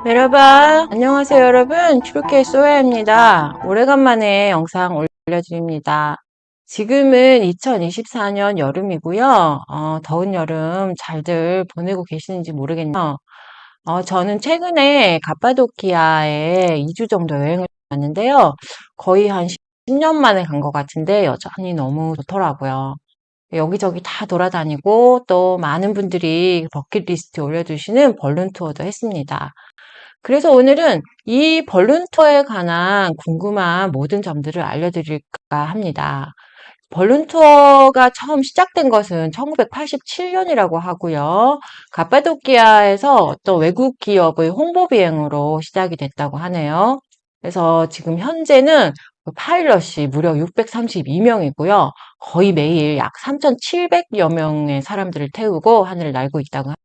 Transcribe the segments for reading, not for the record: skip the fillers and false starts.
메라바 안녕하세요 여러분, 츄르케 소야입니다. 오래간만에 영상 올려드립니다. 지금은 2024년 여름이고요. 더운 여름 잘들 보내고 계시는지 모르겠네요. 저는 최근에 가파도키아에 2주 정도 여행을 갔는데요. 거의 한 10년 만에 간 것 같은데 여전히 너무 좋더라고요. 여기저기 다 돌아다니고 또 많은 분들이 버킷리스트에 올려두시는 벌룬 투어도 했습니다. 그래서 오늘은 이 벌룬 투어에 관한 궁금한 모든 점들을 알려드릴까 합니다. 벌룬 투어가 처음 시작된 것은 1987년이라고 하고요. 가파도키아에서 어떤 외국 기업의 홍보 비행으로 시작이 됐다고 하네요. 그래서 지금 현재는 그 파일럿이 무려 632명이고요. 거의 매일 약 3,700여 명의 사람들을 태우고 하늘을 날고 있다고 합니다.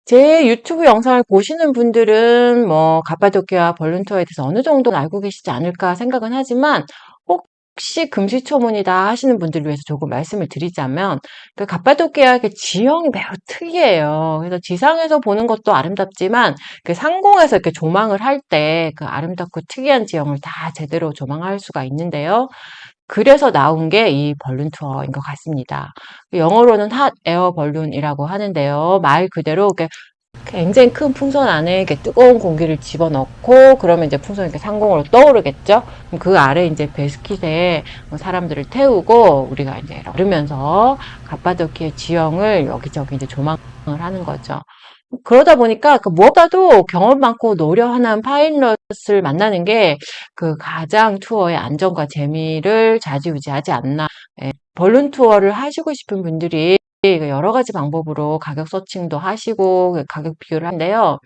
제 유튜브 영상을 보시는 분들은 뭐 가파도키아 벌룬 투어에 대해서 어느 정도는 알고 계시지 않을까 생각은 하지만, 혹시 금시초문이다 하시는 분들을 위해서 조금 말씀을 드리자면, 그 가파도키아 그 지형이 매우 특이해요. 그래서 지상에서 보는 것도 아름답지만 그 상공에서 이렇게 조망을 할 때 그 아름답고 특이한 지형을 다 제대로 조망할 수가 있는데요. 그래서 나온 게 이 벌룬 투어인 것 같습니다. 영어로는 핫 에어 벌룬이라고 하는데요. 말 그대로 이렇게 굉장히 큰 풍선 안에 이렇게 뜨거운 공기를 집어넣고, 그러면 이제 풍선이 이렇게 상공으로 떠오르겠죠? 그럼 그 아래 이제 베스킷에 사람들을 태우고 우리가 이제 걸으면서 가파도키의 지형을 여기저기 이제 조망을 하는 거죠. 그러다 보니까 그 무엇보다도 경험 많고 노련한 파일럿을 만나는 게 그 가장 투어의 안정과 재미를 좌지우지하지 않나. 예, 벌룬 투어를 하시고 싶은 분들이 여러 가지 방법으로 가격 서칭도 하시고 그 가격 비교를 하는데요.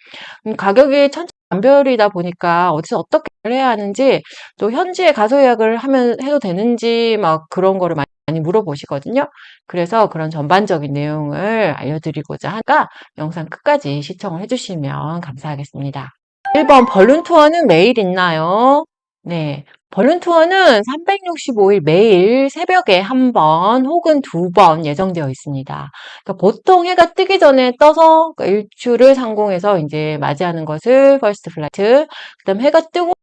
가격이 천차만별이다 보니까 어디서 어떻게 해야 하는지, 또 현지에 가서 예약을 하면 해도 되는지 막 그런 거를 많이 물어보시거든요. 그래서 그런 전반적인 내용을 알려드리고자 하니까 영상 끝까지 시청을 해주시면 감사하겠습니다. 1번, 벌룬 투어는 매일 있나요? 네. 벌룬 투어는 365일 매일 새벽에 한 번 혹은 두 번 예정되어 있습니다. 그러니까 보통 해가 뜨기 전에 떠서 그 일출을 상공에서 이제 맞이하는 것을 퍼스트 플라이트, 그다음 해가 뜨고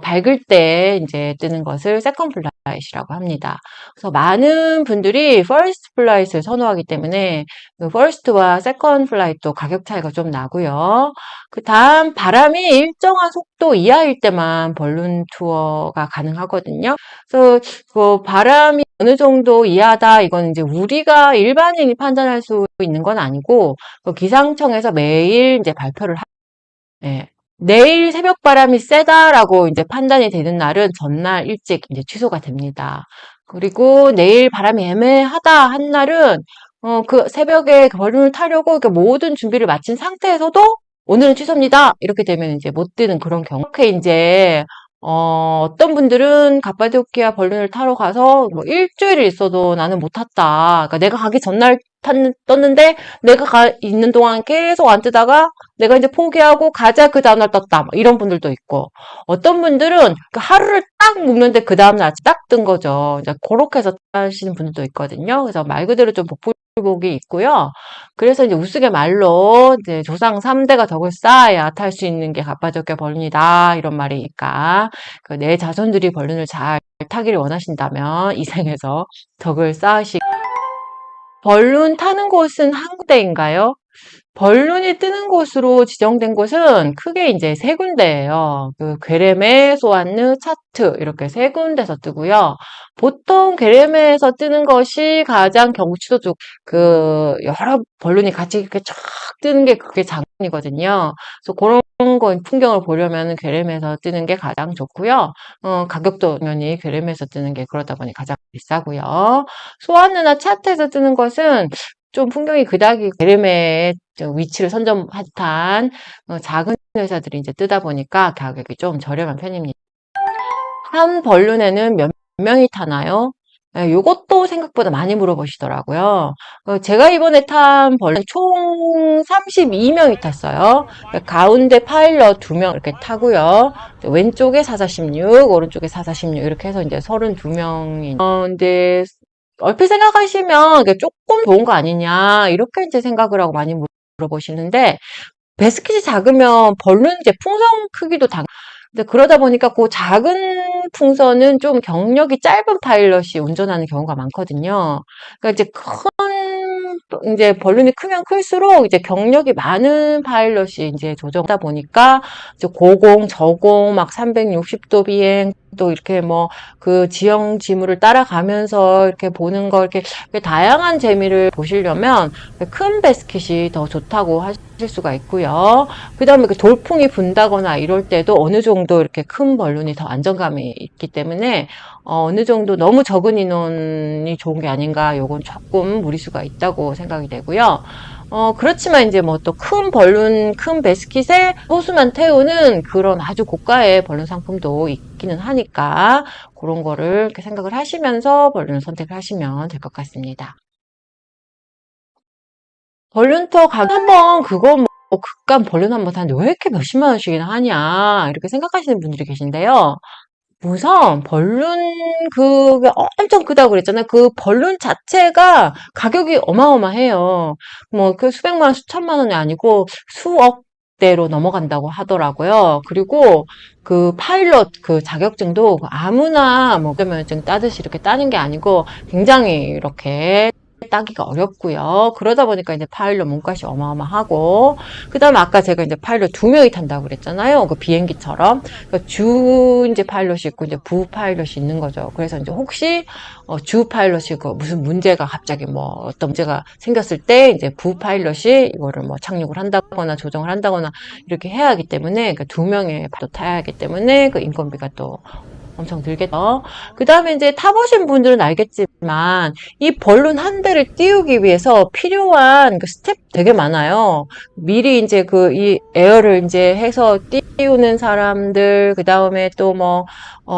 밝을 때 이제 뜨는 것을 세컨드 플라이트라고 합니다. 그래서 많은 분들이 퍼스트 플라이트를 선호하기 때문에 그 퍼스트와 세컨드 플라이트 가격 차이가 좀 나고요. 그 다음, 바람이 일정한 속도 이하일 때만 벌룬 투어가 가능하거든요. 그래서 그 바람이 어느 정도 이하다, 이건 이제 우리가 일반인이 판단할 수 있는 건 아니고 그 기상청에서 매일 이제 발표를 예. 내일 새벽 바람이 세다라고 이제 판단이 되는 날은 전날 일찍 이제 취소가 됩니다. 그리고 내일 바람이 애매하다 한 날은 그 새벽에 벌룬을 타려고 이렇게 모든 준비를 마친 상태에서도 오늘은 취소입니다. 이렇게 되면 이제 못 뜨는 그런 경우. 이렇게 이제 어떤 분들은 가파도키아 벌룬을 타러 가서 뭐 일주일을 있어도 나는 못 탔다. 그러니까 내가 가기 전날 떴는데 내가 있는 동안 계속 안 뜨다가 내가 이제 포기하고 가자 그 다음날 떴다. 뭐 이런 분들도 있고, 어떤 분들은 그 하루를 딱 묵는데 그 다음날 딱 뜬 거죠. 이제 그렇게 해서 하시는 분들도 있거든요. 그래서 말 그대로 좀 복불복이 있고요. 그래서 이제 우스갯말로 이제 조상 3대가 덕을 쌓아야 탈 수 있는 게 가파도키아 벌룬이다 이런 말이니까, 내 자손들이 벌룬을 잘 타기를 원하신다면 이 생에서 덕을 쌓으시고. 벌룬 타는 곳은 한 군데인가요? 벌룬이 뜨는 곳으로 지정된 곳은 크게 이제 세 군데예요. 그 괴레메, 소안느, 차트 이렇게 세 군데서 뜨고요. 보통 괴레메에서 뜨는 것이 가장 경치도 좋고 그 여러 벌룬이 같이 이렇게 쫙 뜨는 게 그게 장관이거든요. 그래서 그런 거 풍경을 보려면 괴레메에서 뜨는 게 가장 좋고요. 가격도 당연히 괴레메에서 뜨는 게 그러다 보니 가장 비싸고요. 소안느나 차트에서 뜨는 것은 좀 풍경이 그닥이 괴레메의 위치를 선점한 작은 회사들이 이제 뜨다 보니까 가격이 좀 저렴한 편입니다. 한 벌룬에는 몇 명이 타나요? 네, 요것도 생각보다 많이 물어보시더라고요. 제가 이번에 탄 벌룬 총 32명이 탔어요. 가운데 파일럿 2명 이렇게 타고요. 왼쪽에 4416, 오른쪽에 4416 이렇게 해서 이제 32명이. 근데 얼핏 생각하시면 이게 조금 좋은 거 아니냐 이렇게 이제 생각을 하고 많이 물어보시는데, 배스킷이 작으면 벌룬 이제 풍선 크기도 다. 근데 그러다 보니까 그 작은 풍선은 좀 경력이 짧은 파일럿이 운전하는 경우가 많거든요. 그러니까 이제 벌룬이 크면 클수록 이제 경력이 많은 파일럿이 이제 조정하다 보니까 이제 고공, 저공, 막 360도 비행, 또 이렇게 뭐 그 지형 지물을 따라가면서 이렇게 보는 거 이렇게 다양한 재미를 보시려면 큰 배스킷이 더 좋다고 하실 수가 있고요. 그 다음에 그 돌풍이 분다거나 이럴 때도 어느 정도 이렇게 큰 벌룬이 더 안정감이 있기 때문에 어느 정도 너무 적은 인원이 좋은 게 아닌가, 요건 조금 무리수가 있다고 생각이 되고요. 그렇지만 이제 뭐 또 큰 벌룬, 큰 배스킷에 호수만 태우는 그런 아주 고가의 벌룬 상품도 있기는 하니까 그런 거를 이렇게 생각을 하시면서 벌룬을 선택을 하시면 될 것 같습니다. 벌룬 투어 한번 그거 뭐 극간 벌룬 한번 사는데 왜 이렇게 몇십만 원씩이나 하냐 이렇게 생각하시는 분들이 계신데요. 우선 벌룬 그게 엄청 크다고 그랬잖아요. 그 벌룬 자체가 가격이 어마어마해요. 뭐 그 수백만 원, 수천만 원이 아니고 수억 대로 넘어간다고 하더라고요. 그리고 그 파일럿 그 자격증도 아무나 뭐 면허증 따듯이 이렇게 따는 게 아니고 굉장히 이렇게 따기가 어렵고요. 그러다 보니까 이제 파일럿 몸값이 어마어마하고, 그 다음에 아까 제가 이제 파일럿 2명이 탄다고 그랬잖아요. 그 비행기처럼. 그러니까 주 이제 파일럿이 있고 이제 부 파일럿이 있는 거죠. 그래서 이제 혹시 주 파일럿이 그 무슨 문제가 갑자기 뭐 어떤 문제가 생겼을 때 이제 부 파일럿이 이거를 뭐 착륙을 한다거나 조정을 한다거나 이렇게 해야 하기 때문에, 그러니까 2명의 파일럿 타야 하기 때문에 그 인건비가 또 엄청 들겠죠. 그 다음에 이제 타보신 분들은 알겠지만 이 벌룬 한 대를 띄우기 위해서 필요한 그 스텝 되게 많아요. 미리 이제 그 이 에어를 이제 해서 띄우는 사람들, 그 다음에 또 뭐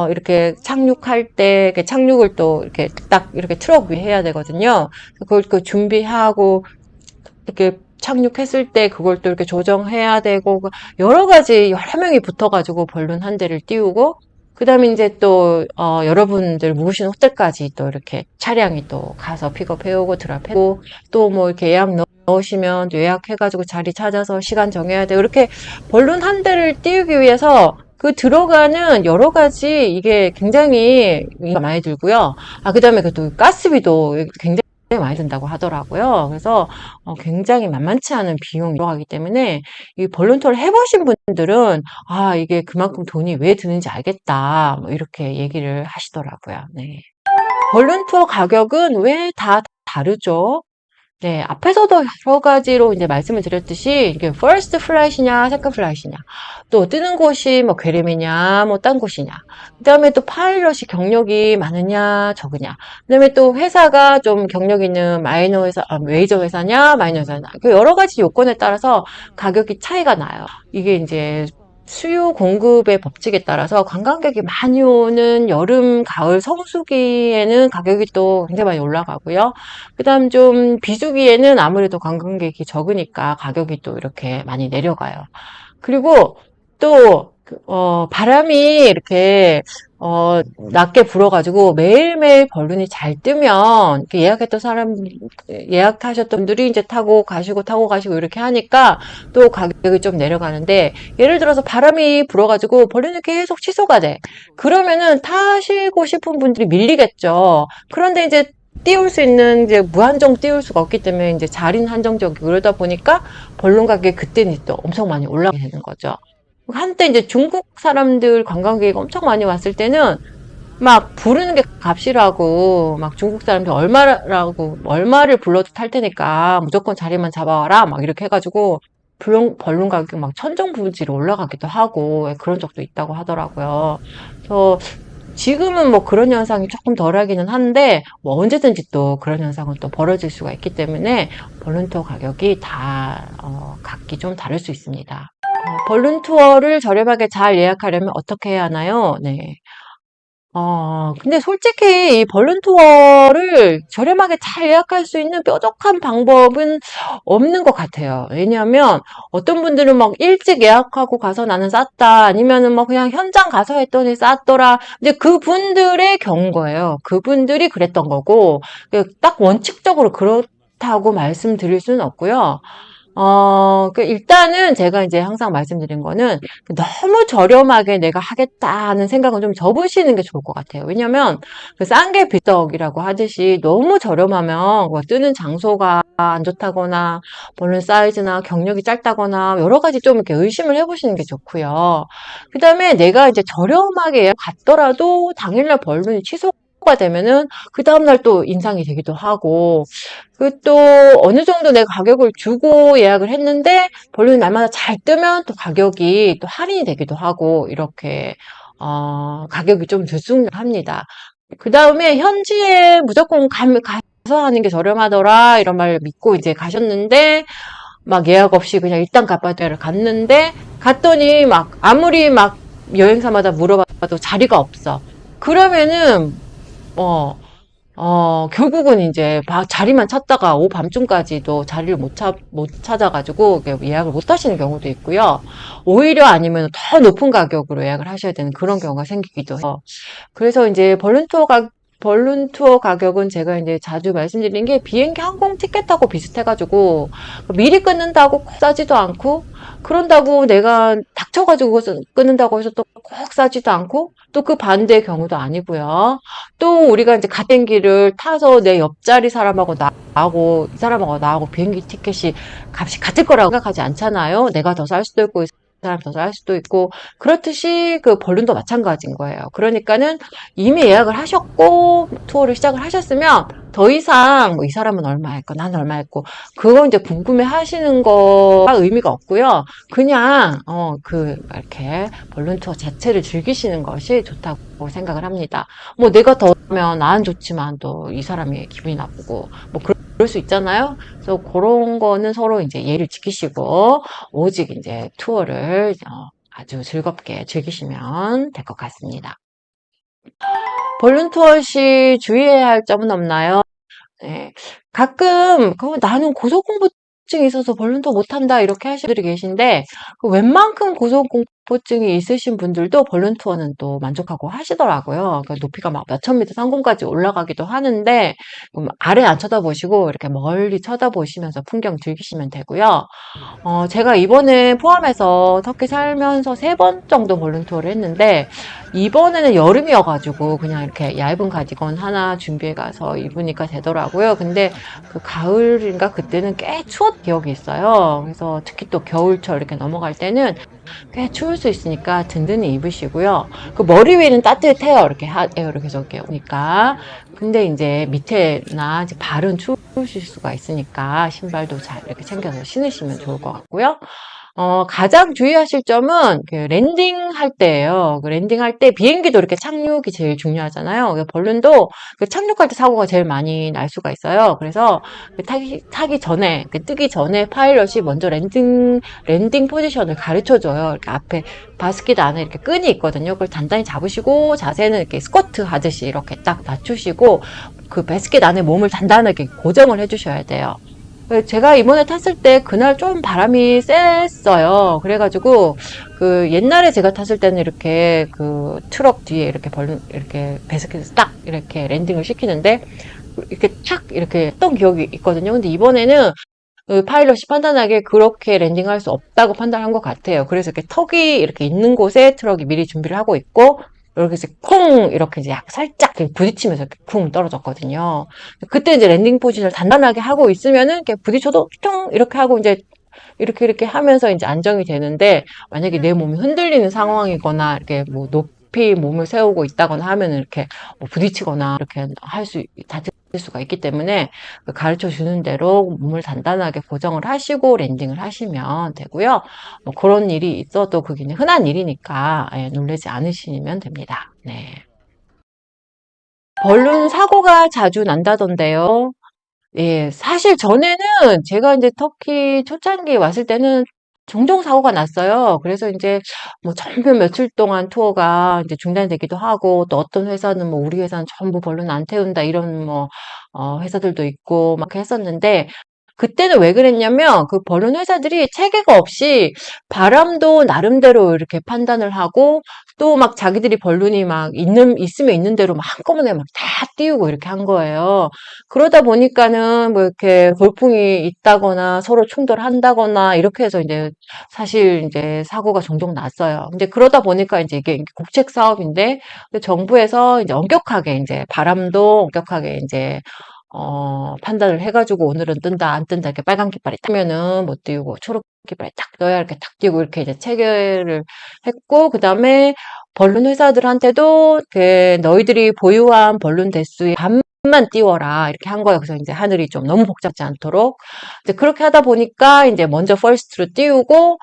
이렇게 착륙할 때 착륙을 또 이렇게 딱 이렇게 트럭 위에 해야 되거든요. 그걸 그 준비하고 이렇게 착륙했을 때 그걸 또 이렇게 조정해야 되고, 여러 가지 여러 명이 붙어가지고 벌룬 한 대를 띄우고, 그 다음에 이제 또, 여러분들 묵으신 호텔까지 또 이렇게 차량이 또 가서 픽업해오고 드랍해오고, 또 뭐 이렇게 예약 넣으시면 또 예약해가지고 자리 찾아서 시간 정해야 되고, 이렇게 벌룬 한 대를 띄우기 위해서 그 들어가는 여러 가지 이게 굉장히 많이 들고요. 그 다음에 그 또 가스비도 굉장히 많이 든다고 하더라고요. 그래서 굉장히 만만치 않은 비용이 들어가기 때문에 이 벌룬 투어를 해보신 분들은 이게 그만큼 돈이 왜 드는지 알겠다, 뭐 이렇게 얘기를 하시더라고요. 네. 벌룬 투어 가격은 왜 다 다르죠? 네, 앞에서도 여러 가지로 이제 말씀을 드렸듯이, 이게 first flight이냐, second flight이냐, 또 뜨는 곳이 뭐 괴림이냐, 뭐 딴 곳이냐, 그 다음에 또 파일럿이 경력이 많으냐, 적으냐, 그 다음에 또 회사가 좀 경력 있는 마이너 회사, 메이저 회사냐, 마이너 회사냐, 그 여러 가지 요건에 따라서 가격이 차이가 나요. 이게 이제 수요 공급의 법칙에 따라서 관광객이 많이 오는 여름, 가을, 성수기에는 가격이 또 굉장히 많이 올라가고요. 그 다음 좀 비수기에는 아무래도 관광객이 적으니까 가격이 또 이렇게 많이 내려가요. 그리고 또 바람이 이렇게 낮게 불어가지고 매일매일 벌룬이 잘 뜨면 예약했던 사람, 예약하셨던 분들이 이제 타고 가시고 이렇게 하니까 또 가격이 좀 내려가는데, 예를 들어서 바람이 불어가지고 벌룬이 계속 취소가 돼. 그러면은 타시고 싶은 분들이 밀리겠죠. 그런데 이제 띄울 수 있는 이제 무한정 띄울 수가 없기 때문에 이제 자리는 한정적이고, 그러다 보니까 벌룬 가격이 그때는 또 엄청 많이 올라가게 되는 거죠. 한때 이제 중국 사람들 관광객이 엄청 많이 왔을 때는 막 부르는 게 값이라고, 막 중국 사람들 얼마를 불러도 탈 테니까 무조건 자리만 잡아와라 막 이렇게 해가지고 벌룬 가격이 막 천정부지로 올라가기도 하고 그런 적도 있다고 하더라고요. 그래서 지금은 뭐 그런 현상이 조금 덜하기는 한데, 뭐 언제든지 또 그런 현상은 또 벌어질 수가 있기 때문에 벌룬 투어 가격이 다 각기 좀 다를 수 있습니다. 벌룬 투어를 저렴하게 잘 예약하려면 어떻게 해야 하나요? 네. 근데 솔직히 이 벌룬 투어를 저렴하게 잘 예약할 수 있는 뾰족한 방법은 없는 것 같아요. 왜냐하면 어떤 분들은 막 일찍 예약하고 가서 나는 쌌다, 아니면은 뭐 그냥 현장 가서 했더니 쌌더라. 이제 그분들의 경우인 거예요. 그분들이 그랬던 거고, 딱 원칙적으로 그렇다고 말씀드릴 수는 없고요. 일단은 제가 이제 항상 말씀드린 거는 너무 저렴하게 내가 하겠다 하는 생각은 좀 접으시는 게 좋을 것 같아요. 왜냐면 그 싼 게 비떡이라고 하듯이 너무 저렴하면 뭐 뜨는 장소가 안 좋다거나 보는 사이즈나 경력이 짧다거나 여러 가지 좀 이렇게 의심을 해보시는 게 좋고요. 그 다음에 내가 이제 저렴하게 갔더라도 당일날 벌문이 취소가 되면은 그 다음날 또 인상이 되기도 하고 그 또 어느 정도 내가 가격을 주고 예약을 했는데 본인이 날마다 잘 뜨면 또 가격이 또 할인이 되기도 하고 이렇게 가격이 좀 들쑥합니다. 그 다음에 현지에 무조건 가서 하는 게 저렴하더라 이런 말 믿고 이제 가셨는데 막 예약 없이 그냥 일단 가파도를 갔는데 갔더니 막 아무리 막 여행사마다 물어봐도 자리가 없어. 그러면은 어 결국은 이제 자리만 찾다가 오후 밤중까지도 자리를 못 찾아가지고 예약을 못 하시는 경우도 있고요. 오히려 아니면 더 높은 가격으로 예약을 하셔야 되는 그런 경우가 생기기도 해요. 그래서 이제 벌룬 투어 가격은 제가 이제 자주 말씀드리는 게 비행기 항공 티켓하고 비슷해가지고 미리 끊는다고 꼭 싸지도 않고 그런다고 내가 닥쳐가지고 끊는다고 해서 또 꼭 싸지도 않고 또 그 반대의 경우도 아니고요. 또 우리가 이제 비행기를 타서 내 옆자리 사람하고 나하고 이 사람하고 나하고 비행기 티켓이 값이 같을 거라고 생각하지 않잖아요. 내가 더 쌀 수도 있고 이 사람 더 쌀 수도 있고 그렇듯이 그 벌룬도 마찬가지인 거예요. 그러니까는 이미 예약을 하셨고 투어를 시작을 하셨으면 더 이상 뭐 이 사람은 얼마 했고 난 얼마 했고 그거 이제 궁금해 하시는 거가 의미가 없고요. 그냥 이렇게 벌룬 투어 자체를 즐기시는 것이 좋다고 생각을 합니다. 뭐 내가 더 하면 나는 좋지만 또 이 사람이 기분이 나쁘고 뭐 그럴 수 있잖아요. 그래서 그런 거는 서로 이제 예의를 지키시고 오직 이제 투어를 아주 즐겁게 즐기시면 될 것 같습니다. 벌룬 투어 시 주의해야 할 점은 없나요? 네. 가끔 나는 고소공포증이 있어서 벌룬도 못한다 이렇게 하시는 분들이 계신데 웬만큼 고소공포증이 있으신 분들도 벌룬 투어는 또 만족하고 하시더라고요. 그러니까 높이가 막 몇천 미터 상공까지 올라가기도 하는데 아래 안 쳐다보시고 이렇게 멀리 쳐다보시면서 풍경 즐기시면 되고요. 제가 이번에 포함해서 터키 살면서 3번 정도 벌룬 투어를 했는데 이번에는 여름이어가지고 그냥 이렇게 얇은 가디건 하나 준비해 가서 입으니까 되더라고요. 근데 그 가을인가 그때는 꽤 추웠던 기억이 있어요. 그래서 특히 또 겨울철 이렇게 넘어갈 때는 꽤 추울 수 있으니까 든든히 입으시고요. 그 머리 위는 따뜻해요. 이렇게 핫에어를 계속 이렇게 오니까. 근데 이제 밑에나 이제 발은 추우실 수가 있으니까 신발도 잘 이렇게 챙겨서 신으시면 좋을 것 같고요. 가장 주의하실 점은 그 랜딩할 때예요. 그 랜딩할 때 비행기도 이렇게 착륙이 제일 중요하잖아요. 그 벌룬도 그 착륙할 때 사고가 제일 많이 날 수가 있어요. 그래서 그 타기 전에, 그 뜨기 전에 파일럿이 먼저 랜딩 포지션을 가르쳐 줘요. 이렇게 앞에 바스켓 안에 이렇게 끈이 있거든요. 그걸 단단히 잡으시고 자세는 이렇게 스쿼트 하듯이 이렇게 딱 낮추시고 그 바스켓 안에 몸을 단단하게 고정을 해주셔야 돼요. 제가 이번에 탔을 때 그날 좀 바람이 셌어요. 그래가지고 그 옛날에 제가 탔을 때는 이렇게 그 트럭 뒤에 이렇게 배스켓을 딱 이렇게 랜딩을 시키는데 이렇게 착 이렇게 했던 기억이 있거든요. 근데 이번에는 그 파일럿이 판단하기에 그렇게 랜딩할 수 없다고 판단한 것 같아요. 그래서 이렇게 턱이 이렇게 있는 곳에 트럭이 미리 준비를 하고 있고, 이렇게 해서 쿵! 이렇게 이제 살짝 부딪히면서 이렇게 쿵 떨어졌거든요. 그때 이제 랜딩 포지션을 단단하게 하고 있으면은 이렇게 부딪혀도 퉁! 이렇게 하고 이제 이렇게 하면서 이제 안정이 되는데, 만약에 내 몸이 흔들리는 상황이거나, 이렇게 뭐 높이 몸을 세우고 있다거나 하면은 이렇게 뭐 부딪히거나 이렇게 다칠 수가 있기 때문에 그 가르쳐 주는 대로 몸을 단단하게 고정을 하시고 랜딩을 하시면 되고요. 뭐 그런 일이 있어도 그게 그냥 흔한 일이니까 놀라지 않으시면 됩니다. 네. 벌룬 사고가 자주 난다던데요. 예, 사실 전에는 제가 이제 터키 초창기에 왔을 때는 종종 사고가 났어요. 그래서 이제 뭐 전부 며칠 동안 투어가 이제 중단되기도 하고 또 어떤 회사는 뭐 우리 회사는 전부 벌룬 안 태운다 이런 뭐 회사들도 있고 막 했었는데 그때는 왜 그랬냐면 그 번론 회사들이 체계가 없이 바람도 나름대로 이렇게 판단을 하고 또 막 자기들이 번론이 막 있으면 있는 대로 막 한꺼번에 막 다 띄우고 이렇게 한 거예요. 그러다 보니까는 뭐 이렇게 돌풍이 있다거나 서로 충돌한다거나 이렇게 해서 이제 사실 이제 사고가 종종 났어요. 근데 그러다 보니까 이제 이게 국책 사업인데 정부에서 이제 엄격하게 이제 바람도 엄격하게 이제 판단을 해가지고 오늘은 뜬다, 안 뜬다, 이렇게 빨간 깃발이 뜨면은 못 띄우고 초록 깃발이 딱 떠야 이렇게 딱 띄우고 이렇게 이제 체계를 했고, 그 다음에 번론 회사들한테도 그 너희들이 보유한 번론 대수의 반만 띄워라 이렇게 한 거예요. 그래서 이제 하늘이 좀 너무 복잡지 않도록 이제 그렇게 하다 보니까 이제 먼저 퍼스트로 띄우고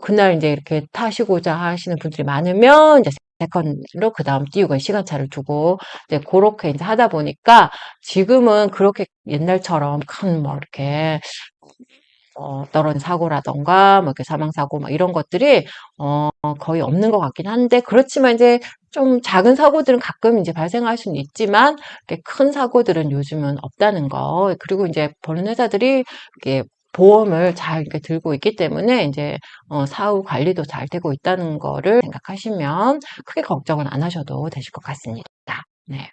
그날 이제 이렇게 타시고자 하시는 분들이 많으면 이제 세컨드로 그 다음 띄우고 시간차를 두고 이제 그렇게 이제 하다 보니까 지금은 그렇게 옛날처럼 큰 뭐 이렇게 떨어진 사고라던가 뭐 이렇게 사망 사고 막 이런 것들이 거의 없는 것 같긴 한데 그렇지만 이제 좀 작은 사고들은 가끔 이제 발생할 수는 있지만 이렇게 큰 사고들은 요즘은 없다는 거. 그리고 이제 보는 회사들이 이렇게 보험을 잘 이렇게 들고 있기 때문에 이제 사후 관리도 잘 되고 있다는 거를 생각하시면 크게 걱정은 안 하셔도 되실 것 같습니다. 네.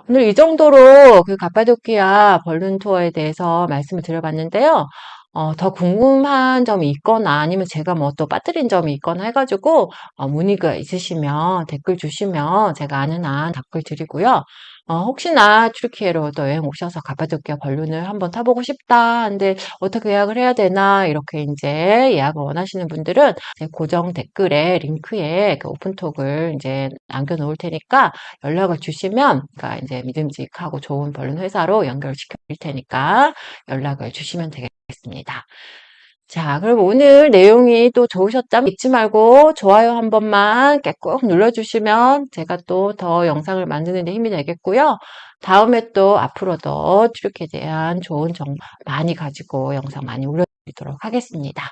오늘 이 정도로 그 가파도키아 벌룬 투어에 대해서 말씀을 드려봤는데요. 더 궁금한 점이 있거나 아니면 제가 뭐 또 빠뜨린 점이 있거나 해가지고 문의가 있으시면 댓글 주시면 제가 아는 한 답글 드리고요. 혹시나 튀르키예로 또 여행 오셔서 가파도키아 벌룬을 한번 타보고 싶다. 근데 어떻게 예약을 해야 되나 이렇게 이제 예약을 원하시는 분들은 제 고정 댓글에 링크에 그 오픈톡을 이제 남겨놓을 테니까 연락을 주시면 그러니까 이제 믿음직하고 좋은 벌룬 회사로 연결시켜 드릴 테니까 연락을 주시면 되겠습니다. 자, 그럼 오늘 내용이 또 좋으셨다면 잊지 말고 좋아요 한 번만 꼭 눌러주시면 제가 또 더 영상을 만드는 데 힘이 되겠고요. 다음에 또 앞으로도 튀르키예에 대한 좋은 정보 많이 가지고 영상 많이 올려드리도록 하겠습니다.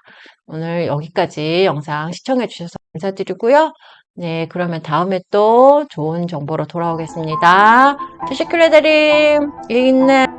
오늘 여기까지 영상 시청해 주셔서 감사드리고요. 네, 그러면 다음에 또 좋은 정보로 돌아오겠습니다. teşekkür ederim. İyi günler.